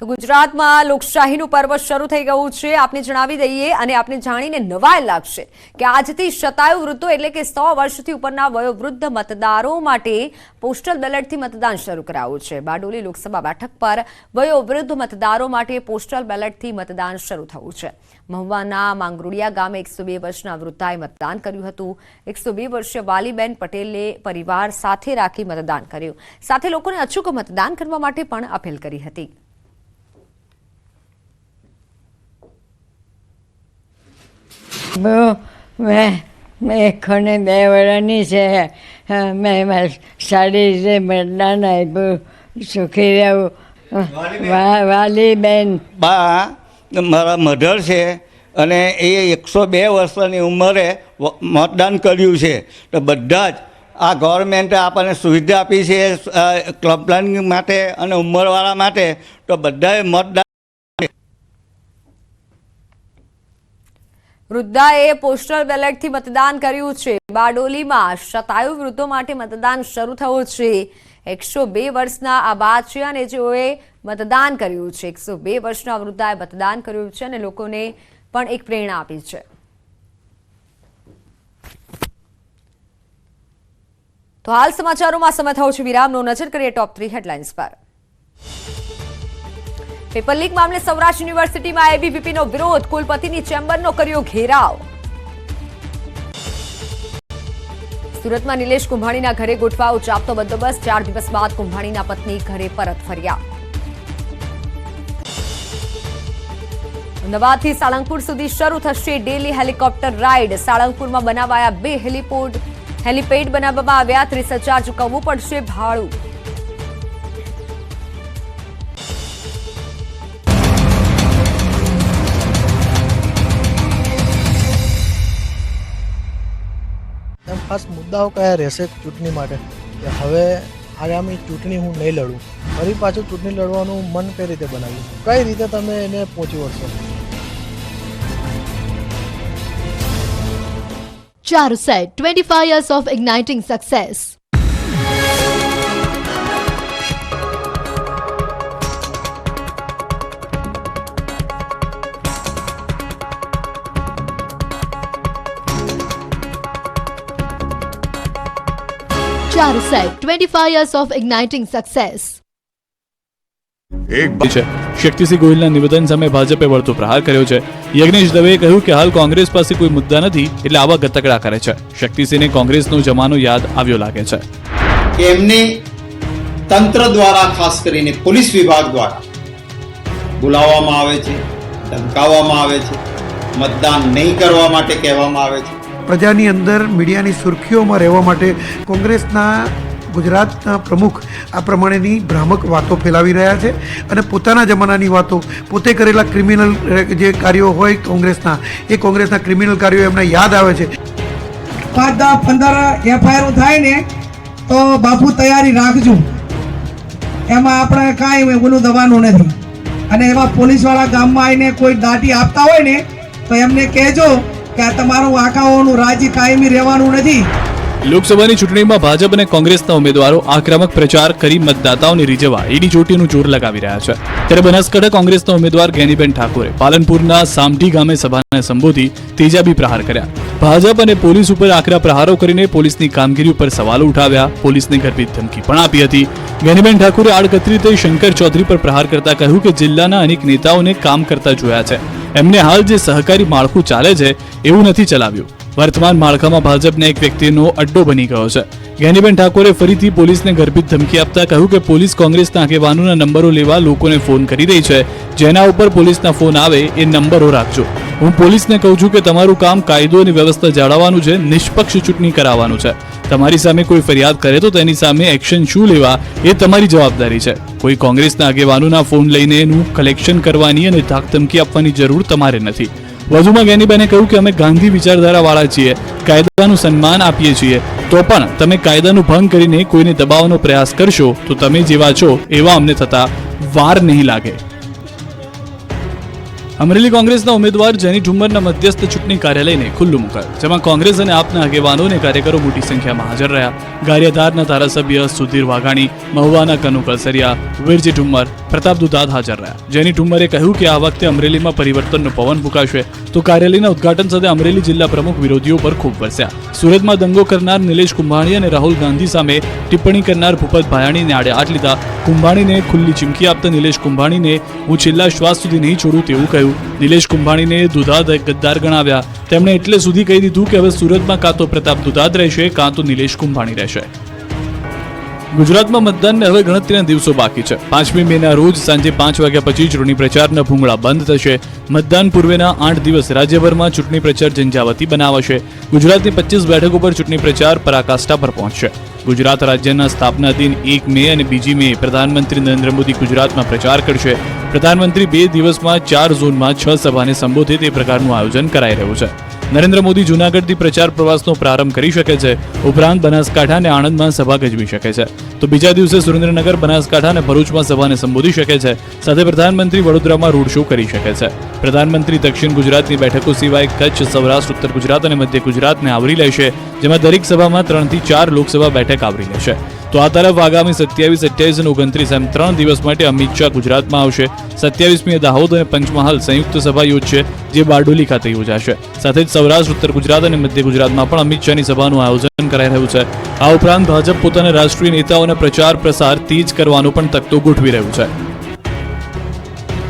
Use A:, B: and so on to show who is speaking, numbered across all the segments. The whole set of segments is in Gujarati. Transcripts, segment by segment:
A: તો ગુજરાતમાં લોકશાહીનું પર્વ શરૂ થઈ ગયું છે। આપને જણાવી દઈએ અને આપને જાણીને નવાઈ લાગશે કે આજથી શતાયુ વૃદ્ધો એટલે કે 100 વર્ષથી ઉપરના વયોવૃદ્ધ મતદારો માટે પોસ્ટલ બેલેટથી મતદાન શરૂ કરાયું છે। બારડોલી લોકસભા બેઠક પર વયોવૃદ્ધ મતદારો માટે પોસ્ટલ બેલેટથી મતદાન શરૂ થયું છે। મહુવાના માંગરોળિયા ગામે 102 વર્ષના વૃદ્ધાએ મતદાન કર્યું હતું। 102 વર્ષીય વાલીબેન પટેલે પરિવાર સાથે રાખી મતદાન કર્યું, સાથે લોકોને અચૂક મતદાન કરવા માટે પણ અપીલ કરી હતી।
B: મેં ખોને 2 વર્ષની છે। મેં સારી રીતે મતદાન આપ્યું, સુખી રહેવું। વાલીબેન
C: બા મારા મધર છે અને એ 102 વર્ષની ઉંમરે મતદાન કર્યું છે। તો બધા જ આ ગવર્મેન્ટે આપણને સુવિધા આપી છે ક્લબ પ્લાનિંગ માટે અને ઉંમરવાળા માટે, તો બધાએ મતદાન।
A: વૃદ્ધાએ પોસ્ટલ બેલેટથી મતદાન કર્યું છે। બારડોલીમાં શતાયુ વૃદ્ધો માટે મતદાન શરૂ થયું છે। 102 વર્ષના આ બા છે અને જેઓએ મતદાન કર્યું છે। 102 વર્ષના વૃદ્ધાએ મતદાન કર્યું છે અને લોકોને પણ એક પ્રેરણા આપી છે। તો હાલ સમાચારોમાં સમય થયો છે વિરામનો। નજર કરીએ ટોપ 3 હેડલાઇન્સ પર। પેપર લીક મામલે સૌરાષ્ટ્ર યુનિવર્સિટીમાં એબીવીપીનો વિરોધ, કુલપતિની ચેમ્બરનો કર્યો ઘેરાવ। સુરતમાં નિલેશ કુંભાણીના ઘરે ગોઠવાયો ચાંપતો બંદોબસ્ત, 4 દિવસ બાદ કુંભાણીના પત્ની ઘરે પરત ફર્યા। અમદાવાદથી સાળંગપુર સુધી શરૂ થશે ડેલી હેલિકોપ્ટર રાઇડ। સાળંગપુરમાં બનાવાયા 2 હેલિપેડ બનાવવામાં આવ્યા। 30,000 ચૂકવવું પડશે ભાડું।
D: ખાસ મુદ્દાઓ કયા રહેશે ચૂંટણી માટે કે હવે આગામી ચૂંટણી હું નહીં લડું, ફરી પાછું ચૂંટણી લડવાનું મન કઈ રીતે બનાવ્યું, કઈ રીતે તમે એને પહોંચી વળશો?
E: Charuset, 25 years of igniting success. Charuset, 25 years of igniting success.
F: એક છે શક્તિસિંહ ગોહિલના નિવેદન સામે ભાજપે વળતો પ્રહાર કર્યો છે। યજ્ઞેશ દવેએ કહ્યું કે હાલ કોંગ્રેસ પાસે કોઈ મુદ્દા નથી એટલે આવા ગતકડા કરે છે। શક્તિસિંહને કોંગ્રેસનો જમાનો યાદ આવ્યો લાગે છે
G: કે એમને તંત્ર દ્વારા, ખાસ કરીને પોલીસ વિભાગ દ્વારા બોલાવવામાં આવે છે, ધમકાવવામાં આવે છે, મતદાન નહીં કરવા માટે કહેવામાં આવે છે।
H: પ્રજાની અંદર મીડિયાની સુર્ખીઓમાં રહેવા માટે કોંગ્રેસના ગુજરાતના પ્રમુખ આ પ્રમાણેની ભ્રામક વાતો ફેલાવી રહ્યા છે અને પોતાના જમાનાની વાતો, પોતે કરેલા ક્રિમિનલ જે કાર્યો હોય કોંગ્રેસના ક્રિમિનલ કાર્યો એમને યાદ આવે છે।
I: 5-10-15 એફઆઈઆર થાય ને તો બાપુ તૈયારી રાખજો, એમાં આપણે કાંઈ ઓલું દવાનું નથી। અને એવા પોલીસવાળા ગામમાં આવીને કોઈ દાટી આપતા હોય ને તો એમને કહેજો કે આ તમારું આખાઓનું રાજ્ય કાયમી રહેવાનું નથી।
F: લોકસભાની ચૂંટણીમાં ભાજપ અને કોંગ્રેસના ઉમેદવારો આક્રમક પ્રચાર કરી મતદાતાઓને રીઝવવા એડી ચોટીનું જોર લગાવી રહ્યા છે। ત્યારે બનાસકાંઠા કોંગ્રેસના ઉમેદવાર જ્ઞાનીબેન ઠાકોરે પાલનપુરના સામઢી ગામે સભાને સંબોધી તેજાબી પ્રહાર કર્યા। ભાજપ અને પોલીસ ઉપર આકરા પ્રહારો કરીને પોલીસની કામગીરી ઉપર સવાલો ઉઠાવ્યા, પોલીસને ગર્ભિત ધમકી પણ આપી હતી। જ્ઞાનીબેન ઠાકોરે આડકતરી રીતે શંકર ચૌધરી પર પ્રહાર કરતા કહ્યું કે જિલ્લાના અનેક નેતાઓને કામ કરતા જોયા છે, એમને હાલ જે સહકારી માળખું ચાલે છે એવું નથી ચલાવ્યું। વર્તમાન માળખામાં ભાજપને એક વ્યક્તિનો અડ્ડો બની ગયો છે। જ્ઞાનીબેન ઠાકોરે ફરીથી પોલીસને ગર્ભિત ધમકી આપતા કહ્યું કે પોલીસ કોંગ્રેસના આગેવાનોના નંબરો લેવા લોકોને ફોન કરી રહી છે, જેના ઉપર પોલીસના ફોન આવે એ નંબરો રાખજો। હું પોલીસને કહું છું કે તમારું કામ કાયદો અને વ્યવસ્થા જાળવવાનું છે, નિષ્પક્ષ ચૂંટણી કરાવવાનું છે। તમારી સામે કોઈ ફરિયાદ કરે તો તેની સામે એક્શન શું લેવા એ તમારી જવાબદારી છે। કોઈ કોંગ્રેસના આગેવાનોના ફોન લઈને એનું કલેક્શન કરવાની અને ધાકધમકી આપવાની જરૂર તમારે નથી। વધુમાં જ્ઞાનીબેને કહ્યું કે અમે ગાંધી વિચારધારાવાળા છીએ, કાયદાનું સન્માન આપીએ છીએ, તો પણ તમે કાયદાનું ભંગ કરીને કોઈને દબાવવાનો પ્રયાસ કરશો તો તમે જેવા છો એવા અમને થતા વાર નહીં લાગે। અમરેલી કોંગ્રેસના ઉમેદવાર જેની ઠુમ્મરના મધ્યસ્થ ચૂંટણી કાર્યાલયને ખુલ્લું મુકાયું, જેમાં કોંગ્રેસ અને આપના આગેવાનો અને કાર્યકરો મોટી સંખ્યામાં હાજર રહ્યા. ગારિયાધારના ધારાસભ્ય સુધીર વાઘાણી, મહુવાના કનુ કલસરિયા, વીરજી ઠુમ્મર, પ્રતાપ દુધાત હાજર રહ્યા. જેની ઠુમ્મરે કહ્યું કે આ વખતે અમરેલીમાં પરિવર્તનનો પવન ફૂંકાશે. તો કાર્યાલયના ઉદઘાટન સાથે અમરેલી જિલ્લા પ્રમુખ વિરોધીઓ પર ખૂબ વરસ્યા. સુરતમાં દંગો કરનાર નિલેશ કુંભાણી અને રાહુલ ગાંધી સામે ટિપ્પણી કરનાર ભૂપત ભાયાણીને આડે હાથ લીધા. કુંભાણીને ખુલ્લી ચીમકી આપતા નિલેશ કુંભાણીને હું છેલ્લા શ્વાસ સુધી નહીં છોડું તેવું કહ્યું. નિલેશ કુંભાણીને દુધાત ગદ્દાર ગણાવ્યા. તેમણે એટલે સુધી કહી દીધું કે હવે સુરતમાં કાં તો પ્રતાપ દુધાત રહેશે કાં તો નિલેશ કુંભાણી રહેશે. ગુજરાતમાં મતદાનને હવે ગણતરીના દિવસો બાકી છે. 5મી મેના રોજ સાંજે 5 વાગ્યા પછી ચૂંટણી પ્રચારના ભૂંગળા બંધ થશે. મતદાન પૂર્વેના 8 દિવસ રાજ્યભરમાં ચૂંટણી પ્રચાર ઝંઝાવતી બનાવાશે. ગુજરાતની 25 બેઠકો પર ચૂંટણી પ્રચાર પરાકાષ્ઠા પર પહોંચશે. ગુજરાત રાજ્યના સ્થાપના દિન 1 મે અને 2 મે પ્રધાનમંત્રી નરેન્દ્ર મોદી ગુજરાતમાં પ્રચાર કરશે. પ્રધાનમંત્રી 2 દિવસમાં 4 ઝોનમાં 6 સભાને સંબોધે તે પ્રકારનું આયોજન કરાઈ રહ્યું છે. નરેન્દ્ર મોદી જૂનાગઢથી પ્રચાર પ્રવાસનો પ્રારંભ કરી શકે છે. ઉપરાંત બનાસકાંઠા અને આણંદમાં સભા ગજવી શકે છે. તો બીજા દિવસે સુરેન્દ્રનગર, બનાસકાંઠા અને ભરૂચમાં સભાને સંબોધી શકે છે. સાથે પ્રધાનમંત્રી વડોદરામાં રોડ શો કરી શકે છે. પ્રધાનમંત્રી દક્ષિણ ગુજરાતની બેઠકો સિવાય કચ્છ, સૌરાષ્ટ્ર, ઉત્તર ગુજરાત અને મધ્ય ગુજરાતને આવરી લેશે, જેમાં દરેક સભામાં 3 થી 4 લોકસભા બેઠક આવરી લેશે. તો આ તરફ આગામી 27, 28 અને 29 એમ 3 દિવસ માટે અમિત શાહ ગુજરાતમાં આવશે. 27મીએ દાહોદ અને પંચમહાલ સંયુક્ત સભા યોજશે, જે બારડોલી ખાતે યોજાશે. સાથે જ સૌરાષ્ટ્ર, ઉત્તર ગુજરાત અને મધ્ય ગુજરાતમાં પણ અમિત શાહની સભાનું આયોજન કરાઈ રહ્યું છે. આ ઉપરાંત ભાજપ પોતાના રાષ્ટ્રીય નેતાઓના પ્રચાર પ્રસાર તેજ કરવાનો પણ તકતો ગોઠવી રહ્યું છે.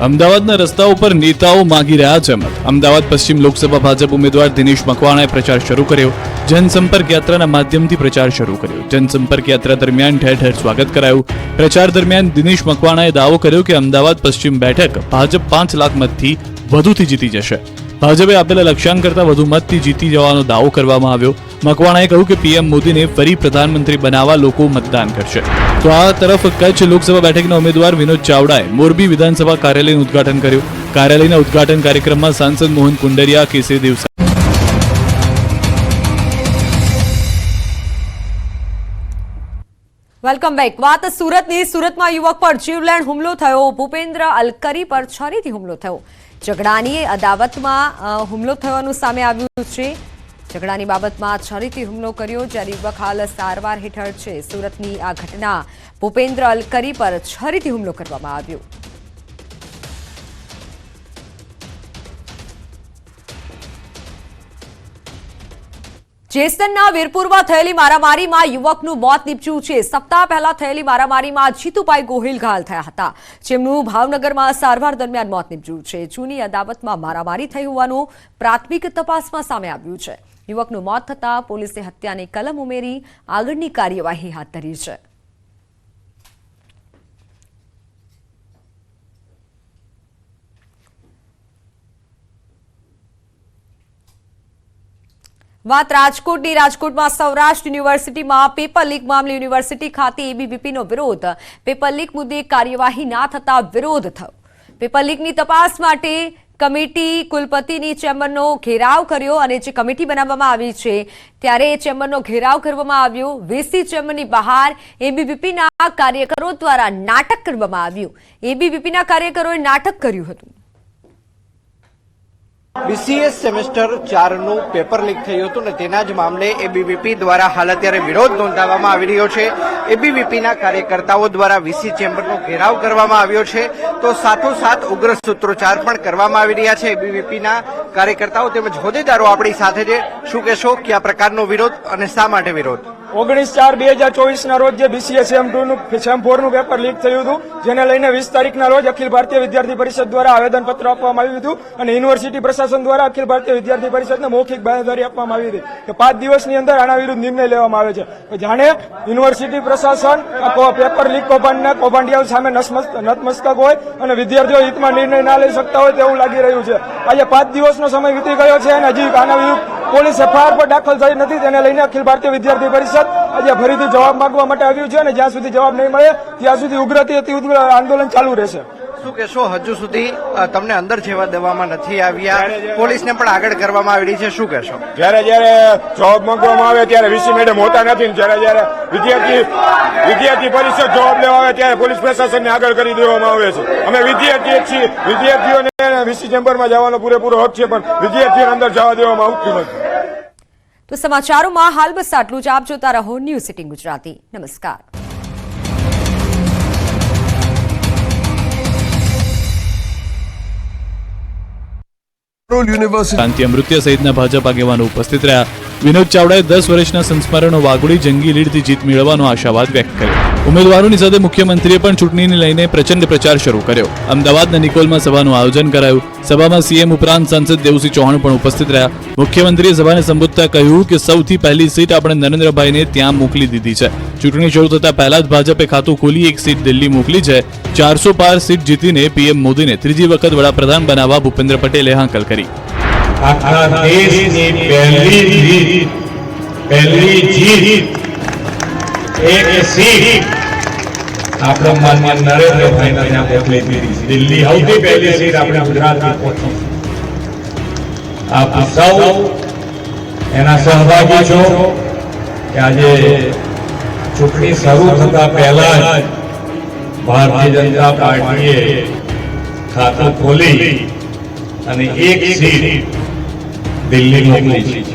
F: અમદાવાદના રસ્તાઓ પર નેતાઓ માંગી રહ્યા છે મત. અમદાવાદ પશ્ચિમ લોકસભા ભાજપ ઉમેદવાર દિનેશ મકવાણાએ પ્રચાર શરૂ કર્યો. જનસંપર્ક યાત્રાના માધ્યમથી પ્રચાર શરૂ કર્યો. જનસંપર્ક યાત્રા દરમિયાન ઠેર ઠેર સ્વાગત કરાયું. પ્રચાર દરમિયાન દિનેશ મકવાણાએ દાવો કર્યો કે અમદાવાદ પશ્ચિમ બેઠક ભાજપ 5 લાખ મતથી વધુથી જીતી જશે. ભાજપે આપેલા લક્ષ્યાંક કરતાં વધુ મતથી જીતી જવાનો દાવો કરવામાં આવ્યો. મકવાણાએ કહ્યું કે પીએમ મોદીને ફરી પ્રધાનમંત્રી બનાવવા લોકો મતદાન કરશે. તો આ તરફ કચ્છ લોકસભા બેઠકના ઉમેદવાર વિનોદ ચાવડાએ મોરબી વિધાનસભા કાર્યાલયનું ઉદઘાટન કર્યું. કાર્યાલયના ઉદઘાટન કાર્યક્રમમાં સાંસદ મોહન કુંડરિયા, કેસરી દેવસા
A: વેલકમ બેક. વાત સુરતની. સુરતમાં યુવક પર જીવલેણ હુમલો થયો. ભૂપેન્દ્ર અલકરી પર છરીથી હુમલો થયો. ઝઘડાની અદાવતમાં હુમલો થવાનું સામે આવ્યું છે. ઝઘડાની બાબતમાં છરીથી હુમલો કર્યો, જ્યારે યુવક હાલ સારવાર હેઠળ છે. સુરતની આ ઘટના. ભૂપેન્દ્ર અલકરી પર છરીથી હુમલો કરવામાં આવ્યો. જેસનના વીરપુરમાં થયેલી મારામારીમાં યુવકનું મોત નીપજ્યું છે. સપ્તાહ પહેલા થયેલી મારામારીમાં જીતુભાઈ ગોહિલ ઘાયલ થયા હતા, જેમનું ભાવનગરમાં સારવાર દરમિયાન મોત નીપજ્યું છે. જૂની અદાવતમાં મારામારી થઈ હોવાનું પ્રાથમિક તપાસમાં સામે આવ્યું છે. યુવકનું મોત થતાં પોલીસે હત્યાની કલમ ઉમેરી આગળની કાર્યવાહી હાથ ધરી છે. વાત રાજકોટની. રાજકોટમાં સૌરાષ્ટ્ર યુનિવર્સિટીમાં પેપર લીક મામલે યુનિવર્સિટી ખાતે એબીવીપીનો વિરોધ. પેપર લીક મુદ્દે કાર્યવાહી ના થતા વિરોધ થયો. પેપર લીકની તપાસ માટે કમિટી કુલપતિની ચેમ્બરનો ઘેરાવ કર્યો અને જે કમિટી બનાવવામાં આવી છે ત્યારે એ ચેમ્બરનો ઘેરાવ કરવામાં આવ્યો. વીસી ચેમ્બરની બહાર એબીવીપીના કાર્યકરો દ્વારા નાટક કરવામાં આવ્યું. એબીવીપીના કાર્યકરોએ નાટક કર્યું હતું.
J: બીસીએસ સેમેસ્ટર 4નું પેપર લીક થયું હતું ને તેના જ મામલે એબીવીપી દ્વારા હાલ અત્યારે વિરોધ નોંધાવવામાં આવી રહ્યો છે. એબીવીપીના કાર્યકર્તાઓ દ્વારા વીસી ચેમ્બરનો ઘેરાવ કરવામાં આવ્યો છે. તો સાથોસાથ ઉગ્ર સૂત્રોચ્ચાર પણ કરવામાં આવી રહ્યા છે એબીવીપીના કાર્યકર્તાઓ તેમજ હોદ્દેદારો આપણી સાથે છે. શું કહેશો, કયા પ્રકારનો વિરોધ અને શા માટે વિરોધ?
K: 19/4/2024 ના રોજ જે બીસીએસ સેમ2નું સેમ4નું પેપર લીક થયું હતું, જેને લઈને 20 તારીખના રોજ અખિલ ભારતીય વિદ્યાર્થી પરિષદ દ્વારા આવેદનપત્ર આપવામાં આવ્યું હતું અને યુનિવર્સિટી પ્રશાસન દ્વારા અખિલ ભારતીય વિદ્યાર્થી પરિષદને મૌખિક બાંહેધરી આપવામાં આવી હતી કે 5 દિવસની અંદર આના વિરુદ્ધ નિર્ણય લેવામાં આવે છે. જાણે યુનિવર્સિટી પ્રશાસન પેપર લીક કૌભાંડિયાઓ સામે નતમસ્તક હોય અને વિદ્યાર્થીઓ હિતમાં નિર્ણય ના લઈ શકતા હોય તેવું લાગી રહ્યું છે. આજે 5 દિવસનો સમય વીતી ગયો છે અને હજી આના વિરુદ્ધ પોલીસ એફઆઈઆર પર દાખલ થઈ નથી. તેને લઈને અખિલ ભારતીય વિદ્યાર્થી પરિષદ આજે ફરીથી જવાબ માંગવા માટે આવ્યું છે અને જ્યાં સુધી જવાબ નહીં મળે ત્યાં સુધી ઉગ્ર આંદોલન ચાલુ રહેશે.
J: શું કહેશો, હજુ સુધી તમને અંદર જવા દેવામાં નથી આવ્યા, પોલીસને પણ આગળ કરવામાં આવી છે, શું કહેશો?
K: જયારે જવાબ માંગવામાં આવે ત્યારે વીસી મેડમ હોતા નથી, જયારે વિદ્યાર્થી પરિષદ જવાબ લેવા આવે ત્યારે પોલીસ પ્રશાસનને આગળ કરી દેવામાં આવે છે. અમે વિદ્યાર્થીઓ છીએ, વિદ્યાર્થીઓને વીસી ચેમ્બરમાં જવાનો પૂરેપૂરો હક છે, પણ વિદ્યાર્થીઓને અંદર જવા દેવામાં આવતું નથી.
A: તો સમાચારોમાં હાલ બસ આટલું જ. આપ જોતા રહો ન્યૂઝ સિટી ગુજરાતી. નમસ્કાર.
F: શાંતિ અમૃત્ય સહિતના ભાજપ આગેવાનો ઉપસ્થિત રહ્યા. વિનોદ ચાવડાએ 10 વર્ષના સંસ્મરણો વાગોળી જંગી લીડથી જીત મેળવવાનો આશાવાદ વ્યક્ત કર્યો. ઉમેદવારોની સાથે મુખ્યમંત્રીએ પણ ચૂંટણીને લઈને પ્રચંડ પ્રચાર શરૂ કર્યો. અમદાવાદના નિકોલમાં સભાનું આયોજન કરાયું. સભામાં સીએમ ઉપરાંત સાંસદ દેવસિંહ ચૌહાણ પણ ઉપસ્થિત રહ્યા. મુખ્યમંત્રીએ સભાને સંબોધતા કહ્યું કે સૌથી પહેલી સીટ આપણે નરેન્દ્રભાઈને ત્યાં મોકલી દીધી છે. ચૂંટણી શરૂ થતા પહેલા જ ભાજપે ખાતું ખોલી એક સીટ દિલ્હી મોકલી છે. 400 પાર સીટ જીતીને પીએમ મોદીને ત્રીજી વખત વડાપ્રધાન બનાવવા ભૂપેન્દ્ર પટેલે હાંકલ કરી.
L: આખા દેશની પહેલી જીત એક સીટ આપણે માન્ય નરેન્દ્રભાઈને ત્યાં મોકલી દીધી. દિલ્હી સૌથી પહેલી સીટ આપણે ગુજરાતમાં પહોંચી. આપ સૌ એના સહભાગી છો કે આજે ચૂંટણી શરૂ થતા પહેલા જ ભારતીય જનતા પાર્ટીએ ખાતું ખોલી અને એક સીટ દિલ્હી મોકલી છે.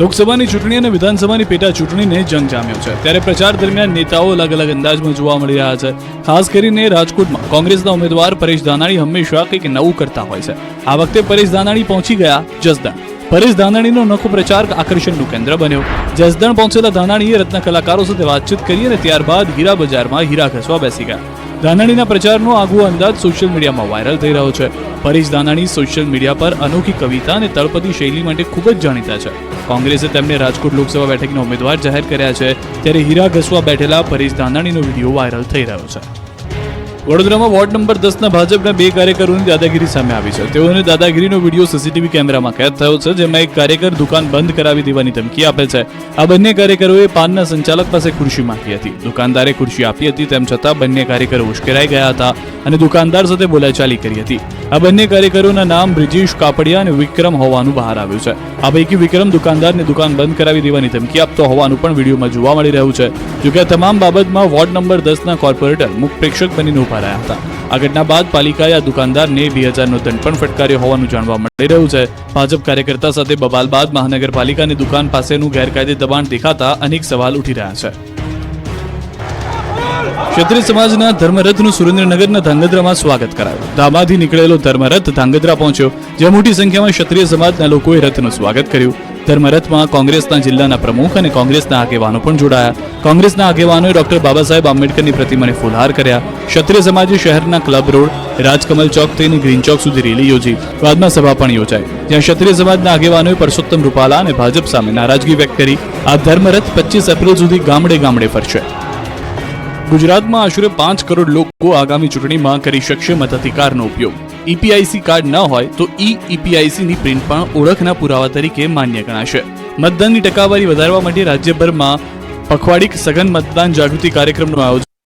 F: લોકસભાની ચૂંટણી અને વિધાનસભાની પેટા ચૂંટણીને જંગ જામ્યો છે. ત્યારે પ્રચાર દરમિયાન નેતાઓ અલગ અલગ અંદાજમાં જોવા મળી રહ્યા છે. ખાસ કરીને રાજકોટમાં કોંગ્રેસના ઉમેદવાર પરેશ ધાનાણી હંમેશા કંઈક નવું કરતા હોય છે. આ વખતે પરેશ ધાનાણી પહોંચી ગયા જસદણ. પરેશ ધાનાણીનો નખો પ્રચાર આકર્ષણનું કેન્દ્ર બન્યો. જસદણ પહોંચેલા ધાનાણીએ રત્ન કલાકારો સાથે વાતચીત કરી અને ત્યારબાદ હીરા બજારમાં હીરા ઘસવા બેસી ગયા. ધાનાણીના પ્રચારનો આગવો અંદાજ સોશિયલ મીડિયામાં વાયરલ થઈ રહ્યો છે. પરેશ ધાનાણી સોશિયલ મીડિયા પર અનોખી કવિતા અને તળપદી શૈલી માટે ખૂબ જ જાણીતા છે. કોંગ્રેસે તેમને રાજકોટ લોકસભા બેઠકના ઉમેદવાર જાહેર કર્યા છે. ત્યારે હીરા ઘસવા બેઠેલા પરેશ ધાનાણીનો વિડીયો વાયરલ થઈ રહ્યો છે. વડોદરામાં વોર્ડ નંબર 10ના ભાજપના 2 કાર્યકરોની દાદાગીરી સામે આવી છે. તેઓને દાદાગીરીનો વિડીયો સીસીટીવી કેમેરામાં કેદ થયો છે, જેમાં એક કાર્યકર દુકાન બંધ કરાવી દેવાની ધમકી આપે છે. આ બંને કાર્યકરોએ પાનના સંચાલક પાસે ખુરશી માંગી હતી. દુકાનદારે ખુરશી આપી હતી, તેમ છતાં બંને કાર્યકરો ઉશ્કેરાઈ ગયા હતા અને દુકાનદાર સાથે બોલાચાલી કરી હતી. આ બંને કાર્યકરોના નામ બ્રિજેશ કાપડિયા અને વિક્રમ હોવાનું બહાર આવ્યું છે. આ પૈકી વિક્રમ દુકાનદારને દુકાન બંધ કરાવી દેવાની ધમકી આપતો હોવાનું પણ વિડીયોમાં જોવા મળી રહ્યું છે. જોકે આ તમામ બાબતમાં વોર્ડ નંબર 10ના કોર્પોરેટર મુખ્ય પ્રેક્ષક બનીને ઉભા રહ્યા હતા. આ ઘટના બાદ પાલિકાએ આ દુકાનદારને 2000નો દંડ પણ ફટકાર્યો હોવાનું જાણવા મળી રહ્યું છે. ભાજપ કાર્યકર્તા સાથે બબાલ બાદ મહાનગરપાલિકાની દુકાન પાસેનું ગેરકાયદે દબાણ દેખાતા અનેક સવાલ ઉઠી રહ્યા છે. ક્ષત્રિય સમાજના ધર્મરથનું સુરેન્દ્રનગરના ધાંગધ્રામાં સ્વાગત કરાયું. ધામાથી નીકળેલો ધર્મરથ ધાંગધ્રા પહોંચ્યો, જ્યાં મોટી સંખ્યામાં ક્ષત્રિય સમાજના લોકોએ રથનું સ્વાગત કર્યું. ધર્મરથમાં કોંગ્રેસના જિલ્લાના પ્રમુખ અને કોંગ્રેસના આગેવાનો પણ જોડાયા. કોંગ્રેસના આગેવાનોએ ડોક્ટર બાબા સાહેબ આંબેડકરની પ્રતિમાને ફૂલહાર કર્યા. ક્ષત્રિય સમાજે શહેરના ક્લબ રોડ, રાજકમલ ચોક થઈને ગ્રીન ચોક સુધી રેલી યોજી. બાદમાં સભા પણ યોજાઈ, જ્યાં ક્ષત્રિય સમાજના આગેવાનોએ પરસોત્તમ રૂપાલા અને ભાજપ સામે નારાજગી વ્યક્ત કરી. આ ધર્મરથ 25 એપ્રિલ સુધી ગામડે ગામડે ફરશે. ગુજરાતમાં આશરે 5 કરોડ લોકો આગામી ચૂંટણીમાં કરી શકશે મતાધિકારનો ઉપયોગ. ઈપીઆઈસી કાર્ડ ન હોય તો ઈપીઆઈસીની પ્રિન્ટ પણ ઓળખના પુરાવા તરીકે માન્ય ગણાશે. મતદાનની ટકાવારી વધારવા માટે રાજ્યભરમાં પખવાડિક સઘન મતદાન જાગૃતિ કાર્યક્રમનું આયોજન